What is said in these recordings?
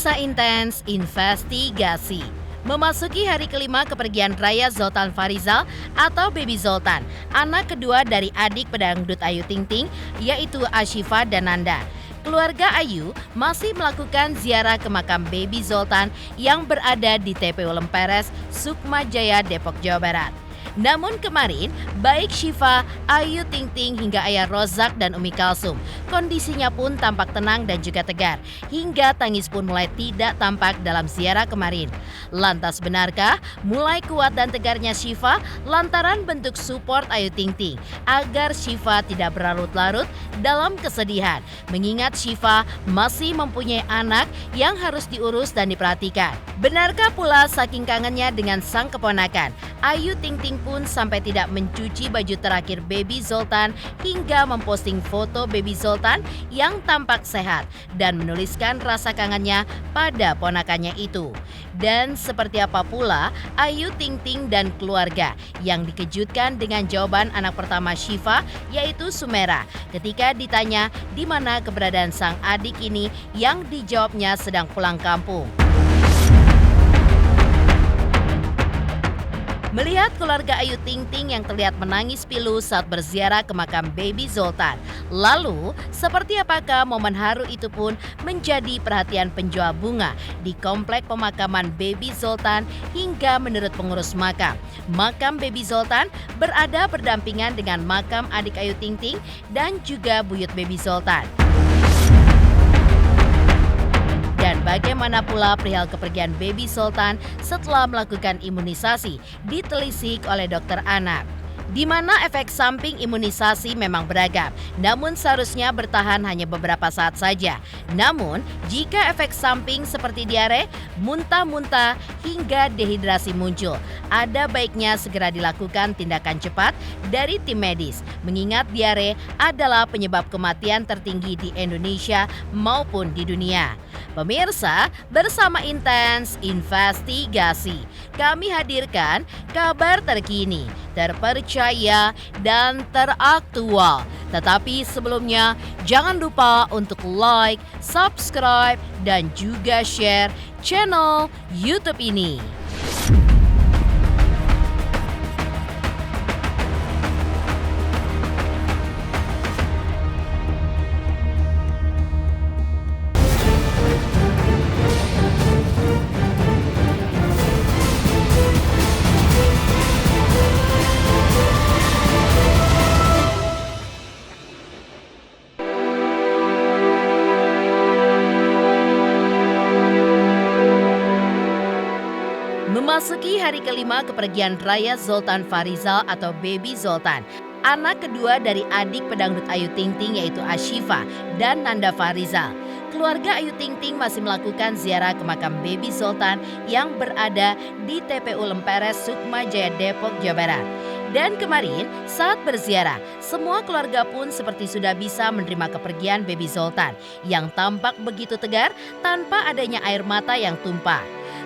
Pemirsa Intens Investigasi. Memasuki hari kelima kepergian raya Zoltan Farizal atau Baby Zoltan, anak kedua dari adik pedangdut Ayu Ting Ting, yaitu Ashifa dan Nanda. Keluarga Ayu masih melakukan ziarah ke makam Baby Zoltan yang berada di TPU Lemperes, Sukma Jaya, Depok, Jawa Barat. Namun kemarin, baik Syifa, Ayu Ting Ting hingga Ayah Rozak dan Umi Kalsum, kondisinya pun tampak tenang dan juga tegar, hingga tangis pun mulai tidak tampak dalam ziarah kemarin. Lantas benarkah mulai kuat dan tegarnya Syifa lantaran bentuk support Ayu Ting Ting agar Syifa tidak berlarut-larut dalam kesedihan, mengingat Syifa masih mempunyai anak yang harus diurus dan diperhatikan. Benarkah pula saking kangennya dengan sang keponakan, Ayu Ting Ting pun sampai tidak mencuci baju terakhir Baby Zoltan hingga memposting foto Baby Zoltan yang tampak sehat dan menuliskan rasa kangennya pada ponakannya itu. Dan seperti apa pula Ayu Ting Ting dan keluarga yang dikejutkan dengan jawaban anak pertama Syifa, yaitu Sumera, ketika ditanya di mana keberadaan sang adik ini yang dijawabnya sedang pulang kampung. Melihat keluarga Ayu Ting Ting yang terlihat menangis pilu saat berziarah ke makam Baby Zoltan. Lalu, seperti apakah momen haru itu pun menjadi perhatian penjual bunga di komplek pemakaman Baby Zoltan hingga menurut pengurus makam Baby Zoltan berada berdampingan dengan makam adik Ayu Ting Ting dan juga buyut Baby Zoltan. Dan bagaimana pula perihal kepergian Baby Zoltan setelah melakukan imunisasi ditelisik oleh dokter anak. Di mana efek samping imunisasi memang beragam, namun seharusnya bertahan hanya beberapa saat saja. Namun, jika efek samping seperti diare, muntah-muntah, hingga dehidrasi muncul, ada baiknya segera dilakukan tindakan cepat dari tim medis, mengingat diare adalah penyebab kematian tertinggi di Indonesia maupun di dunia. Pemirsa, bersama Intens Investigasi, kami hadirkan kabar terkini, terpercaya, dan teraktual. Tetapi sebelumnya, jangan lupa untuk like, subscribe, dan juga share channel YouTube ini. Memasuki hari kelima kepergian raya Zoltan Farizal atau Baby Zoltan, anak kedua dari adik pedangdut Ayu Ting Ting yaitu Ashifa dan Nanda Farizal. Keluarga Ayu Ting Ting masih melakukan ziarah ke makam Baby Zoltan yang berada di TPU Lemperes, Sukma Jaya, Depok, Jawa Barat. Dan kemarin saat berziarah, semua keluarga pun seperti sudah bisa menerima kepergian Baby Zoltan yang tampak begitu tegar tanpa adanya air mata yang tumpah.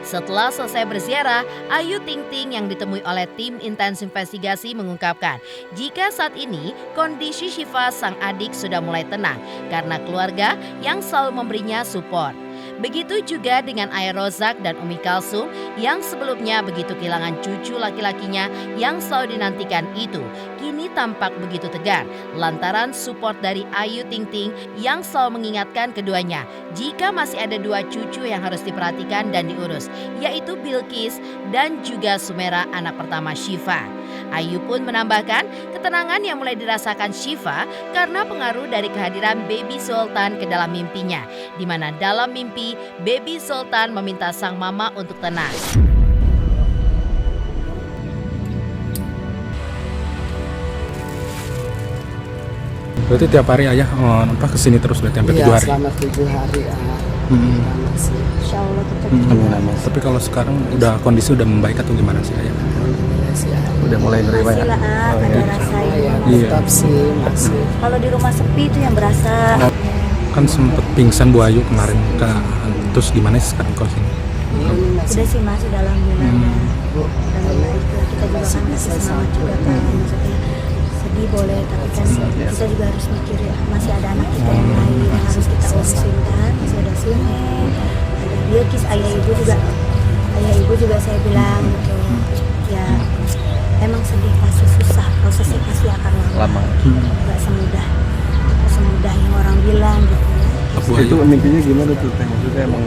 Setelah selesai berziarah, Ayu Ting Ting yang ditemui oleh tim Intens Investigasi mengungkapkan jika saat ini kondisi Syifa sang adik sudah mulai tenang karena keluarga yang selalu memberinya support. Begitu juga dengan Ayah Rozak dan Umi Kalsum yang sebelumnya begitu kehilangan cucu laki-lakinya yang selalu dinantikan itu, kini tampak begitu tegar lantaran support dari Ayu Ting Ting yang selalu mengingatkan keduanya jika masih ada dua cucu yang harus diperhatikan dan diurus, yaitu Bilqis dan juga Sumera anak pertama Syifa. Ayu pun menambahkan ketenangan yang mulai dirasakan Syifa karena pengaruh dari kehadiran Baby Zoltan ke dalam mimpinya, di mana dalam mimpi Baby Zoltan meminta sang mama untuk tenang. Berarti tiap hari ayah kesini terus berarti sampai 7 hari? Iya, selama 7 hari. Insya Allah tetap. Tapi kalau sekarang udah kondisi udah membaik atau gimana sih ayah? Udah mulai nerima ya? Masih lah, ada rasain. Iya. Tetap sih, masih. Kalau di rumah sepi itu yang berasa. Kan sempet pingsan Bu Ayu kemarin, terus gimana sih sekarang kalau sini? Udah sih Mas, udah alhamdulillah. Alhamdulillah itu kita juga kan kasih semangat juga kan. Maksudnya sedih boleh, tapi kan kita juga harus mikir ya, masih ada anak kita yang lain yang harus kita urusin kan. Masih ada sini, dia kis ayah ibu juga saya bilang gitu ya, emang sedih pasti susah, prosesnya pasti akan lama. Nggak semudah yang orang bilang gitu ya. Itu mimpinya gimana tuh Teh? Maksudnya emang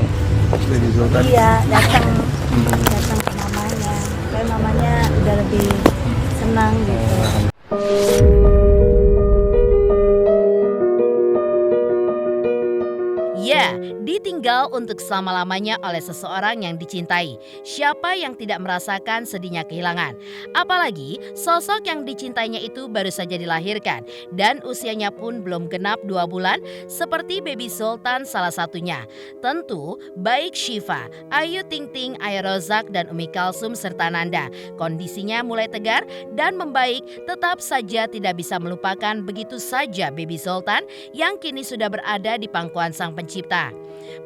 Baby Zoltan? Iya, datang ke mamanya, kayak mamanya udah lebih senang gitu. Ya, ditinggal untuk selama-lamanya oleh seseorang yang dicintai. Siapa yang tidak merasakan sedihnya kehilangan? Apalagi sosok yang dicintainya itu baru saja dilahirkan dan usianya pun belum genap 2 bulan seperti Baby Zoltan salah satunya. Tentu baik Syifa, Ayu Ting Ting, Ayah Rozak dan Umi Kalsum serta Nanda kondisinya mulai tegar dan membaik, tetap saja tidak bisa melupakan begitu saja Baby Zoltan yang kini sudah berada di pangkuan Sang Pencipta.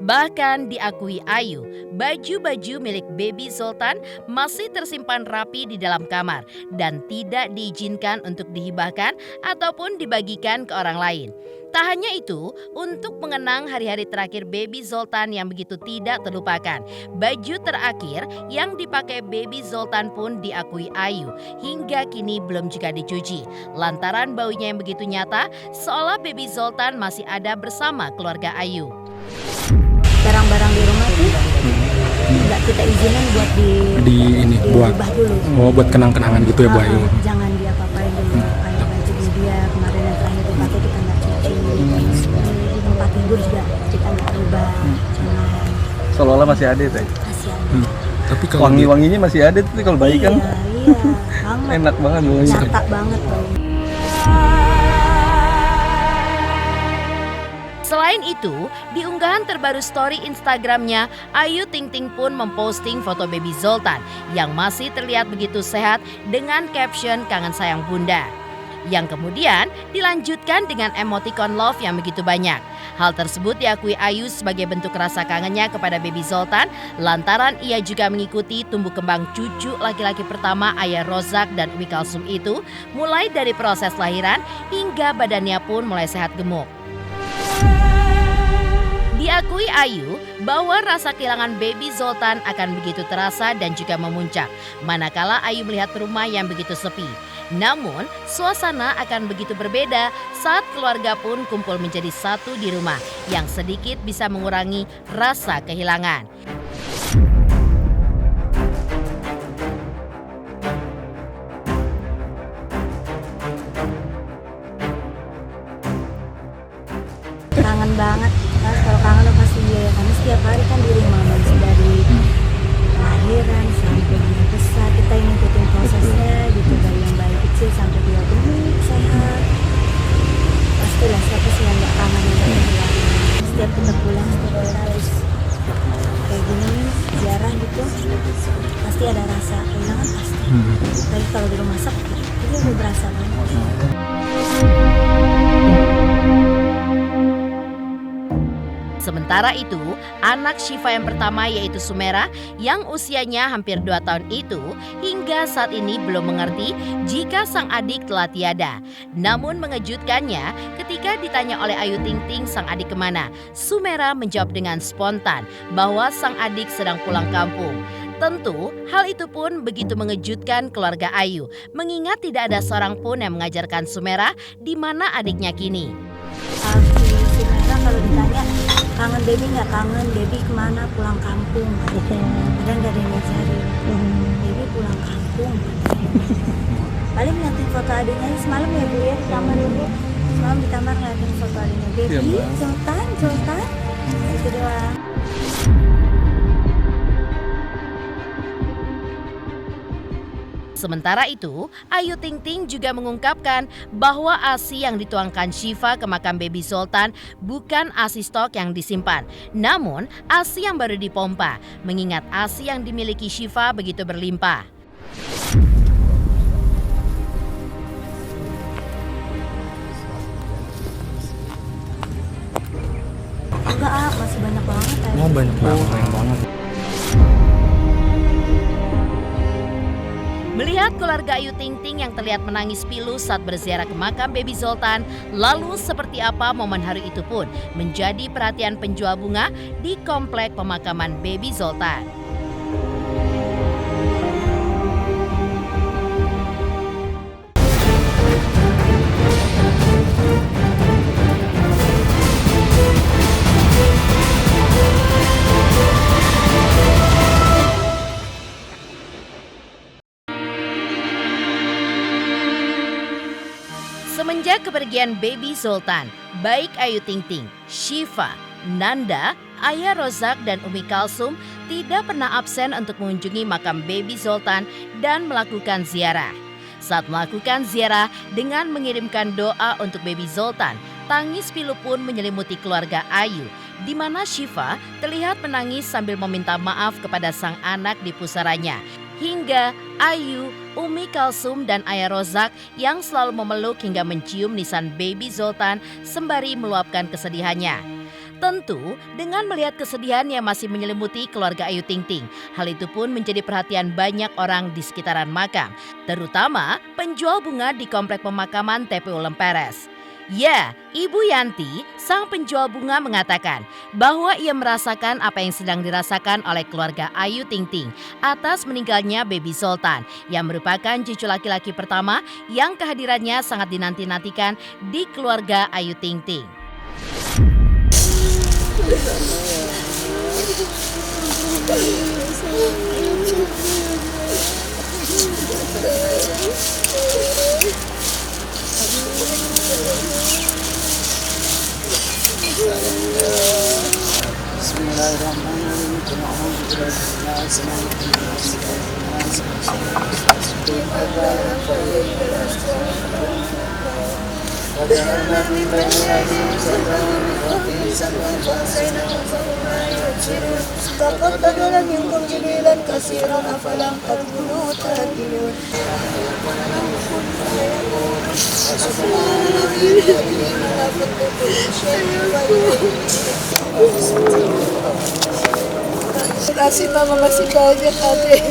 Bahkan diakui Ayu, baju-baju milik Baby Zoltan masih tersimpan rapi di dalam kamar dan tidak diizinkan untuk dihibahkan ataupun dibagikan ke orang lain. Tak hanya itu, untuk mengenang hari-hari terakhir Baby Zoltan yang begitu tidak terlupakan, baju terakhir yang dipakai Baby Zoltan pun diakui Ayu hingga kini belum juga dicuci. Lantaran baunya yang begitu nyata, seolah Baby Zoltan masih ada bersama keluarga Ayu. Barang-barang di rumah tuh nggak kita izinin buat buat dirubah dulu. buat kenang-kenangan gitu ya Bu Ayu. Jangan dia apa-apain dulu, kayak baju dia kemarin yang terakhir dipakai kita nggak cuci. Di tempat tidur juga kita nggak rubah, jangan. Seolah-olah masih ada Teh? Masih ada. Tapi kalau Wangi-wanginya masih ada tuh kalau bayi kan Iya, banget. enak banget baunya. Nyata banget bau. Selain itu, di unggahan terbaru story Instagramnya, Ayu Ting Ting pun memposting foto Baby Zoltan yang masih terlihat begitu sehat dengan caption kangen sayang bunda. Yang kemudian dilanjutkan dengan emoticon love yang begitu banyak. Hal tersebut diakui Ayu sebagai bentuk rasa kangennya kepada Baby Zoltan lantaran ia juga mengikuti tumbuh kembang cucu laki-laki pertama Ayah Rozak dan Umi Kalsum itu mulai dari proses lahiran hingga badannya pun mulai sehat gemuk. Diakui Ayu bahwa rasa kehilangan Baby Zoltan akan begitu terasa dan juga memuncak manakala Ayu melihat rumah yang begitu sepi. Namun, suasana akan begitu berbeda saat keluarga pun kumpul menjadi satu di rumah yang sedikit bisa mengurangi rasa kehilangan. Kangen banget. Mas, kalau kangen lo pasti iya ya, karena setiap hari kan di rumah masih dari lahiran sampai dia besar, kita yang ngikutin prosesnya gitu, dari yang bayi kecil sampai dia gemuk sehat. Pastilah siapa sih yang nggak kangen yang kehilangan. Setiap kita pulang, setiap kita harus kayak gini nih ziarah gitu, pasti ada rasa kehilangan pasti. Tapi kalau di rumah sakit itu udah berasa banget. Sementara itu, anak Syifa yang pertama yaitu Sumerah yang usianya hampir 2 tahun itu hingga saat ini belum mengerti jika sang adik telah tiada. Namun mengejutkannya ketika ditanya oleh Ayu Ting Ting sang adik kemana, Sumerah menjawab dengan spontan bahwa sang adik sedang pulang kampung. Tentu hal itu pun begitu mengejutkan keluarga Ayu mengingat tidak ada seorang pun yang mengajarkan Sumerah di mana adiknya kini. Sumerah kalau ditanya kangen Debbie nggak, kangen Debbie kemana, pulang kampung dan nggak ada yang ngajarin. Debbie pulang kampung paling ngeliatin foto adiknya semalam ya Bu ya, di kamar ya Bu, semalam di kamar ngeliatin foto adiknya Debbie, Zoltan itu doang. Sementara itu, Ayu Ting Ting juga mengungkapkan bahwa ASI yang dituangkan Syifa ke makam Baby Zoltan bukan ASI stok yang disimpan, namun ASI yang baru dipompa, mengingat ASI yang dimiliki Syifa begitu berlimpah. Enggak, masih banyak banget. Oh, banyak banget. Melihat keluarga Ayu Ting Ting yang terlihat menangis pilu saat berziarah ke makam Baby Zoltan, lalu seperti apa momen hari itu pun menjadi perhatian penjual bunga di komplek pemakaman Baby Zoltan. Semenjak kepergian Baby Zoltan, baik Ayu Ting Ting, Syifa, Nanda, Ayah Rozak dan Umi Kalsum tidak pernah absen untuk mengunjungi makam Baby Zoltan dan melakukan ziarah. Saat melakukan ziarah dengan mengirimkan doa untuk Baby Zoltan, tangis pilu pun menyelimuti keluarga Ayu, di mana Syifa terlihat menangis sambil meminta maaf kepada sang anak di pusaranya. Hingga Ayu, Umi Kalsum dan Ayah Rozak yang selalu memeluk hingga mencium nisan Baby Zoltan sembari meluapkan kesedihannya. Tentu dengan melihat kesedihan yang masih menyelimuti keluarga Ayu Ting Ting, hal itu pun menjadi perhatian banyak orang di sekitaran makam, terutama penjual bunga di komplek pemakaman TPU Lemperes. Ya, Ibu Yanti, sang penjual bunga mengatakan bahwa ia merasakan apa yang sedang dirasakan oleh keluarga Ayu Ting Ting atas meninggalnya Baby Zoltan yang merupakan cucu laki-laki pertama yang kehadirannya sangat dinanti-nantikan di keluarga Ayu Ting Ting. Terima kasih Mama, masih banyak adik.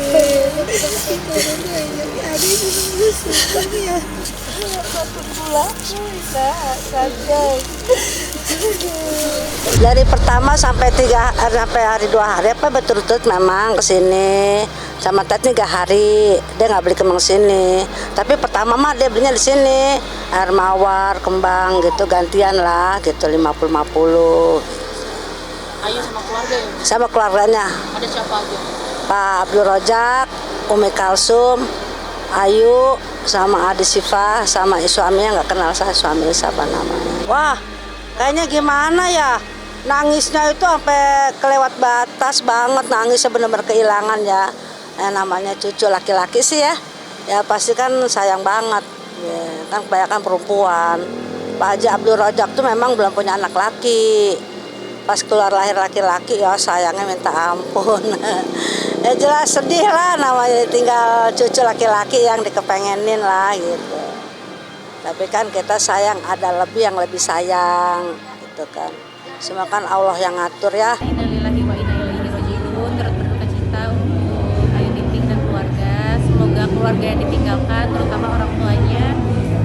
Dari pertama sampai hari 2 hari apa betul-betul memang kesini. Sama Ted 3 hari dia nggak beli kembang sini. Tapi pertama mah dia belinya di sini. Air mawar, kembang gitu gantian lah gitu 50-50. Ayu sama keluarga ya? Sama keluarganya. Ada siapa aja? Pak Abdul Rozak, Umi Kalsum, Ayu, sama adik Syifa, sama suaminya nggak kenal saya suami siapa namanya. Wah, kayaknya gimana ya? Nangisnya itu sampai kelewat batas banget, nangisnya benar-benar kehilangan ya. Namanya cucu laki-laki sih ya. Ya pasti kan sayang banget. Ya, kan kebanyakan perempuan. Pak Haji Abdul Rozak tuh memang belum punya anak laki. Pas keluar lahir laki-laki ya sayangnya minta ampun. Ya jelas sedih lah namanya tinggal cucu laki-laki yang dikepengenin lah gitu. Tapi kan kita sayang ada lebih yang lebih sayang gitu kan. Semua kan Allah yang ngatur ya. Innalillahi wa inna ilaihi raji'un. Turut berduka cita untuk Ayu Ting Ting dan keluarga. Semoga keluarga yang ditinggalkan terutama orang tuanya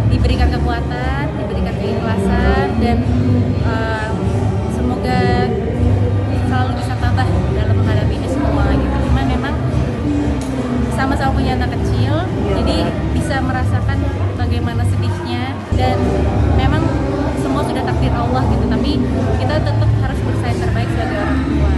diberikan kekuatan, diberikan keikhlasan dan semoga selalu bisa tabah dalam menghadapi ini semua gitu. Cuman memang sama-sama punya anak kecil, jadi bisa merasakan bagaimana sedihnya dan memang semua sudah takdir Allah gitu. Tapi kita tetap harus berusaha yang terbaik sebagai orang tua.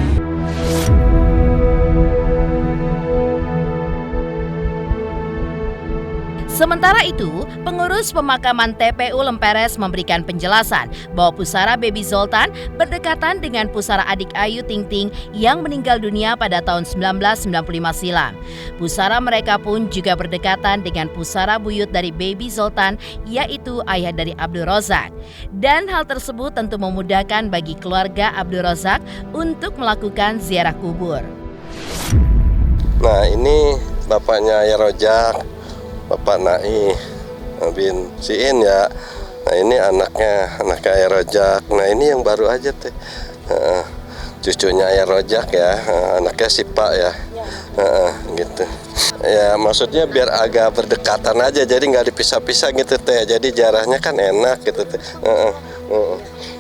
Sementara itu, pengurus pemakaman TPU Lemperes memberikan penjelasan bahwa pusara Baby Zoltan berdekatan dengan pusara adik Ayu Ting Ting yang meninggal dunia pada tahun 1995 silam. Pusara mereka pun juga berdekatan dengan pusara buyut dari Baby Zoltan, yaitu ayah dari Abdul Rozak. Dan hal tersebut tentu memudahkan bagi keluarga Abdul Rozak untuk melakukan ziarah kubur. Nah, ini bapaknya Ayah Rozak, Bapak Nai bin Siin ya. Nah ini anaknya Ayah Rozak. Nah ini yang baru aja teh, cucunya Ayah Rozak ya, anaknya Sipa ya. Gitu. Ya maksudnya biar agak berdekatan aja, jadi nggak dipisah-pisah gitu teh. Jadi jaraknya kan enak gitu teh.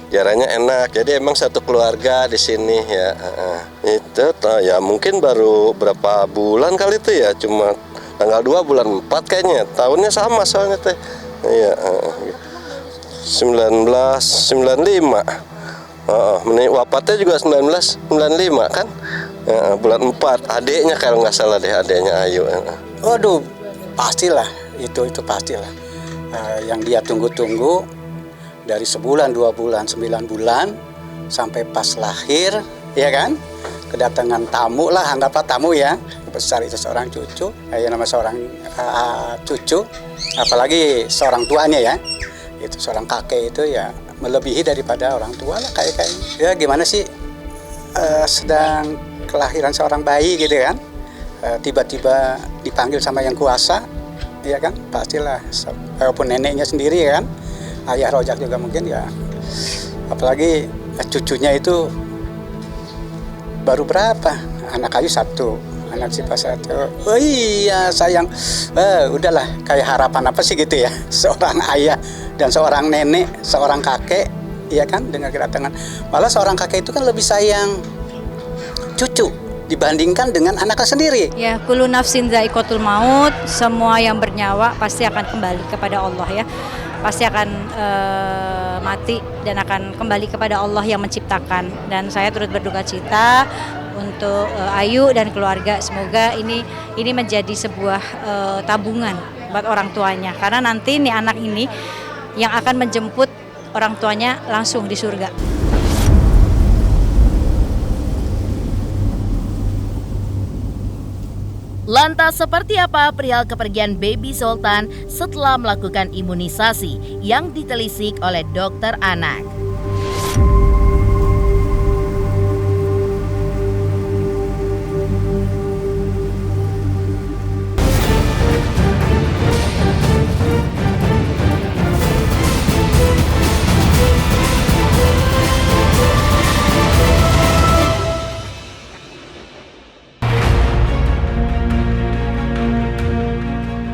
Jaraknya enak, jadi emang satu keluarga di sini ya. Itu ya mungkin baru berapa bulan kali itu ya, cuma tanggal 2 bulan 4 kayaknya. Tahunnya sama soalnya teh. Iya, 1995. Wafatnya juga 1995 kan. Bulan 4, adiknya kalau nggak salah deh, adiknya Ayu. Waduh, pastilah itu pastilah. Yang dia tunggu-tunggu dari sebulan, 2 bulan, 9 bulan sampai pas lahir, ya kan? Kedatangan tamu lah, anggaplah tamu ya. Besar itu seorang cucu, ya nama seorang cucu, apalagi seorang tuanya ya. Itu seorang kakek itu ya melebihi daripada orang tua lah kayak. Ya gimana sih sedang kelahiran seorang bayi gitu kan? Tiba-tiba dipanggil sama yang kuasa, ya kan? Pastilah, walaupun neneknya sendiri ya kan? Ayah Rojak juga mungkin ya, apalagi cucunya itu baru berapa, anak Ayu 1, anak Siva 1. Oh iya sayang, udahlah kayak harapan apa sih gitu ya, seorang ayah dan seorang nenek, seorang kakek, ya kan, dengan kedatangan. Malah seorang kakek itu kan lebih sayang cucu dibandingkan dengan anaknya sendiri. Ya, kullu nafsin dha'iqatul maut, semua yang bernyawa pasti akan kembali kepada Allah ya. Pasti akan mati dan akan kembali kepada Allah yang menciptakan. Dan saya turut berduka cita untuk Ayu dan keluarga. Semoga ini menjadi sebuah tabungan buat orang tuanya. Karena nanti nih anak ini yang akan menjemput orang tuanya langsung di surga. Lantas seperti apa perihal kepergian baby Zoltan setelah melakukan imunisasi yang ditelisik oleh dokter anak?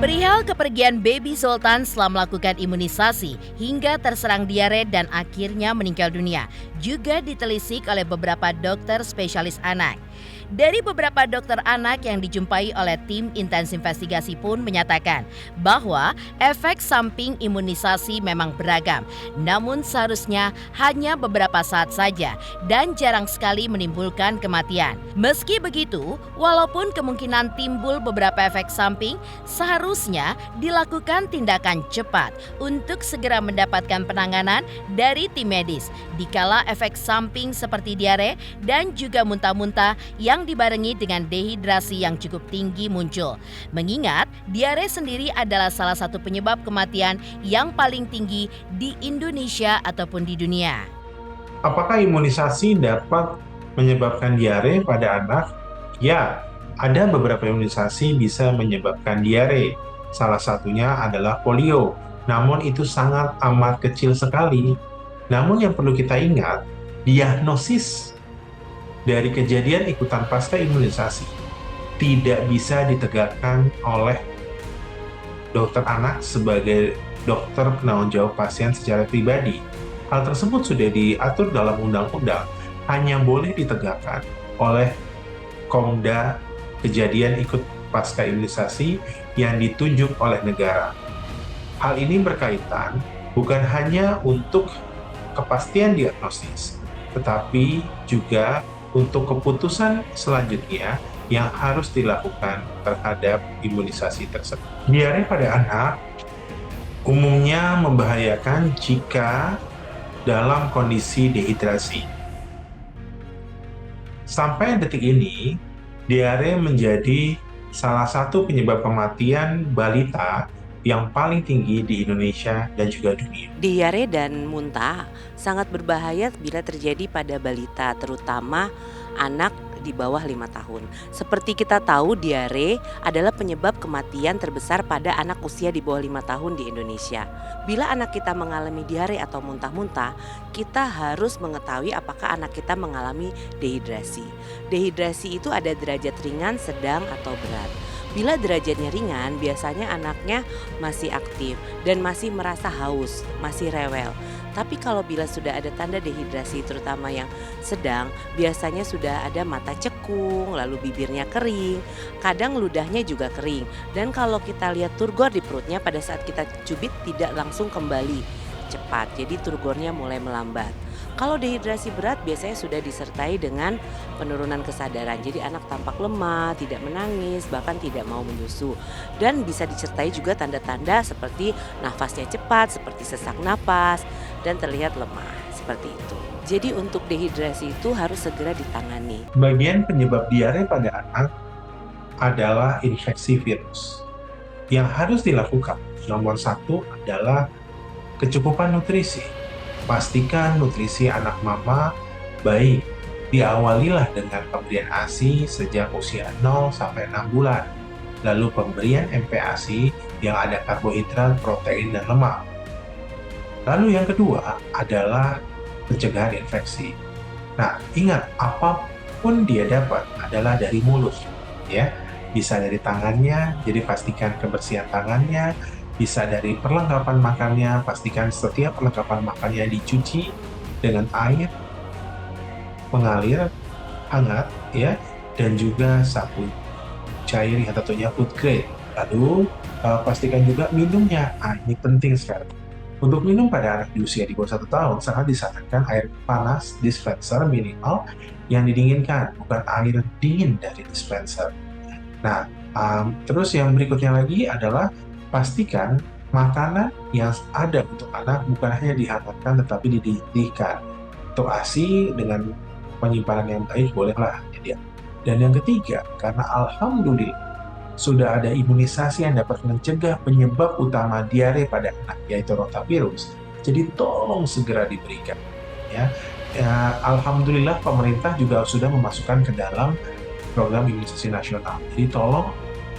Perihal kepergian baby Zoltan setelah melakukan imunisasi hingga terserang diare dan akhirnya meninggal dunia juga ditelisik oleh beberapa dokter spesialis anak. Dari beberapa dokter anak yang dijumpai oleh tim intens investigasi pun menyatakan bahwa efek samping imunisasi memang beragam, namun seharusnya hanya beberapa saat saja dan jarang sekali menimbulkan kematian. Meski begitu, walaupun kemungkinan timbul beberapa efek samping, seharusnya dilakukan tindakan cepat untuk segera mendapatkan penanganan dari tim medis dikala efek samping seperti diare dan juga muntah-muntah yang dibarengi dengan dehidrasi yang cukup tinggi muncul. Mengingat diare sendiri adalah salah satu penyebab kematian yang paling tinggi di Indonesia ataupun di dunia. Apakah imunisasi dapat menyebabkan diare pada anak? Ya, ada beberapa imunisasi bisa menyebabkan diare. Salah satunya adalah polio. Namun itu sangat amat kecil sekali. Namun yang perlu kita ingat, diagnosis dari kejadian ikutan pasca imunisasi tidak bisa ditegakkan oleh dokter anak sebagai dokter penanggung jawab pasien secara pribadi. Hal tersebut sudah diatur dalam undang-undang, hanya boleh ditegakkan oleh Komda kejadian ikut pasca imunisasi yang ditunjuk oleh negara. Hal ini berkaitan bukan hanya untuk kepastian diagnosis, tetapi juga untuk keputusan selanjutnya yang harus dilakukan terhadap imunisasi tersebut. Diare pada anak umumnya membahayakan jika dalam kondisi dehidrasi. Sampai detik ini, diare menjadi salah satu penyebab kematian balita yang paling tinggi di Indonesia dan juga dunia. Diare dan muntah sangat berbahaya bila terjadi pada balita, terutama anak di bawah 5 tahun. Seperti kita tahu, diare adalah penyebab kematian terbesar pada anak usia di bawah 5 tahun di Indonesia. Bila anak kita mengalami diare atau muntah-muntah, kita harus mengetahui apakah anak kita mengalami dehidrasi. Dehidrasi itu ada derajat ringan, sedang, atau berat. Bila derajatnya ringan, biasanya anaknya masih aktif dan masih merasa haus, masih rewel. Tapi kalau bila sudah ada tanda dehidrasi, terutama yang sedang, biasanya sudah ada mata cekung, lalu bibirnya kering, kadang ludahnya juga kering. Dan kalau kita lihat turgor di perutnya pada saat kita cubit tidak langsung kembali cepat, jadi turgornya mulai melambat. Kalau dehidrasi berat biasanya sudah disertai dengan penurunan kesadaran. Jadi anak tampak lemah, tidak menangis, bahkan tidak mau menyusu. Dan bisa disertai juga tanda-tanda seperti nafasnya cepat, seperti sesak napas, dan terlihat lemah, seperti itu. Jadi untuk dehidrasi itu harus segera ditangani. Bagian penyebab diare pada anak adalah infeksi virus. Yang harus dilakukan nomor 1 adalah kecukupan nutrisi. Pastikan nutrisi anak mama baik. Diawalilah dengan pemberian ASI sejak usia 0 sampai 6 bulan. Lalu pemberian MPASI yang ada karbohidrat, protein, dan lemak. Lalu yang kedua adalah pencegahan infeksi. Nah, ingat, apapun dia dapat adalah dari mulut, ya. Bisa dari tangannya, jadi pastikan kebersihan tangannya. Bisa dari perlengkapan makannya, pastikan setiap perlengkapan makannya dicuci dengan air mengalir hangat, ya, dan juga sabun cair yang tentunya food grade. Lalu pastikan juga minumnya. Ini penting sekali. Untuk minum pada anak di usia di bawah 1 tahun sangat disarankan air panas dispenser minimal yang didinginkan, bukan air dingin dari dispenser. Nah, terus yang berikutnya lagi adalah pastikan makanan yang ada untuk anak bukan hanya dihangatkan tetapi dididihkan. Untuk ASI dengan penyimpanan yang baik bolehlah. Dan yang ketiga, karena alhamdulillah sudah ada imunisasi yang dapat mencegah penyebab utama diare pada anak, yaitu rotavirus. Jadi tolong segera diberikan. Alhamdulillah pemerintah juga sudah memasukkan ke dalam program imunisasi nasional. Jadi tolong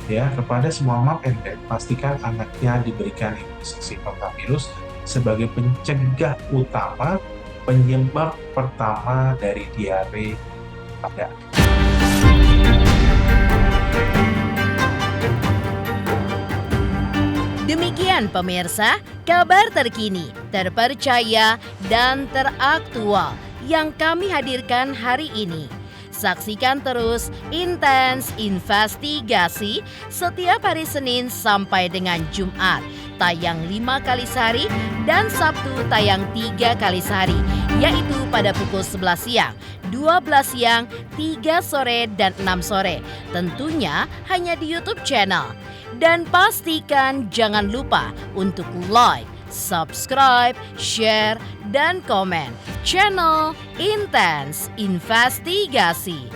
kepada semua mom and dad, pastikan anaknya diberikan imunisasi rotavirus sebagai pencegah utama, penyebab pertama dari diare pada anak. Demikian pemirsa, kabar terkini, terpercaya, dan teraktual yang kami hadirkan hari ini. Saksikan terus Intens Investigasi setiap hari Senin sampai dengan Jumat, tayang 5 kali sehari, dan Sabtu tayang 3 kali sehari, yaitu pada pukul 11 siang, 12 siang, 3 sore, dan 6 sore. Tentunya hanya di YouTube channel. Dan pastikan jangan lupa untuk like, subscribe, share, dan komen channel Intens Investigasi.